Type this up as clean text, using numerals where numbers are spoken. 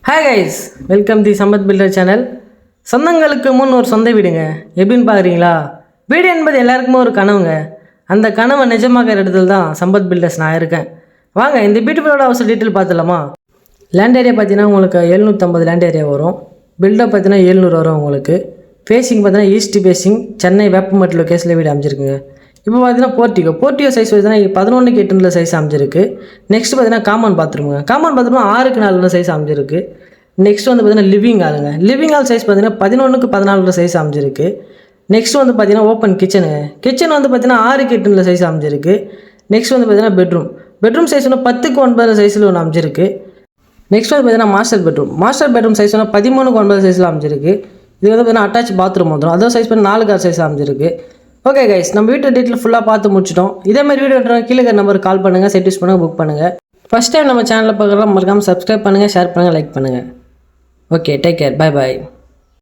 Hi guys, welcome the Sampath builder channel. சொந்தங்களுக்கு முன் ஒரு சொந்த வீடுங்க. எப்படின்னு பார்க்குறீங்களா? வீடு என்பது எல்லாருக்குமே ஒரு கனவுங்க. அந்த கனவை நிஜமாக்கிற இடத்துல தான் சம்பத் பில்டர்ஸ் நான் இருக்கேன். வாங்க இந்த பியூட்டிஃபுல்லோட ஹவுஸ் டீட்டெயில் பார்த்துலாமா? லேண்ட் ஏரியா பார்த்தீங்கன்னா உங்களுக்கு 750 லேண்ட் ஏரியா வரும். பில்டப் பார்த்தீங்கன்னா 700 வரும் உங்களுக்கு. ஃபேஸிங் பார்த்தீங்கன்னா ஈஸ்ட் ஃபேஸிங் சென்னை வேப்பமட்டு லொக்கேஷனில் வீடு அமைச்சிருக்குங்க. இப்போ பார்த்தீங்கன்னா போர்ட்டிகோ சைஸ் பார்த்தீங்கன்னா 11க்கு 8 சைஸ் அமைஞ்சிருக்கு. நெக்ஸ்ட் பார்த்தீங்கன்னா காமன் பாத்ரூமுங்க. காமன் பாத்ரூம் 6க்கு 4 சைஸ் அமைஞ்சிருக்கு. நெக்ஸ்ட் வந்து பார்த்தீங்கன்னா லிவிங் ஹாலுங்க. லிவிங் ஹால் சைஸ் பார்த்தீங்கன்னா 11க்கு 14 சைஸ் அமைஞ்சிருக்கு. நெக்ஸ்ட் வந்து பார்த்தீங்கன்னா ஓப்பன் கிச்சனுங்க. கிச்சன் வந்து பார்த்தீங்கன்னா 6க்கு 8 சைஸ் அமைஞ்சிருக்கு. நெக்ஸ்ட் வந்து பார்த்தீங்கன்னா பெட்ரூம் சைஸ் வந்து 10க்கு 9 சைஸில் ஒன்று அமைஞ்சிருக்கு. நெக்ஸ்ட் வந்து பார்த்தீங்கன்னா மாஸ்டர் பெட்ரூம் சைஸ் வந்து 13க்கு 9 சைஸில் அமைஞ்சிருக்கு. இது வந்து பார்த்தீங்கன்னா அட்டாச் பாத்ரூம் வந்துடும். அதோ சைஸ் பண்ணி 4 சைஸ் அமைஞ்சிருக்கு. ஓகே கைஸ், நம்ம வீட்டு டீட்டெயில் ஃபுல்லாக பார்த்து முடிச்சிட்டோம். இதே மாதிரி வீடியோ கீழே நம்பருக்கு கால் பண்ணுங்கள், செட் யூஸ் பண்ணுங்கள், புக் பண்ணுங்கள். ஃபஸ்ட் டைம் நம்ம சேனலில் பார்க்குறோம், மறக்காமல் சப்ஸ்கிரைப் பண்ணுங்கள், ஷேர் பண்ணுங்கள், லைக் பண்ணுங்கள். Okay, take care, bye bye.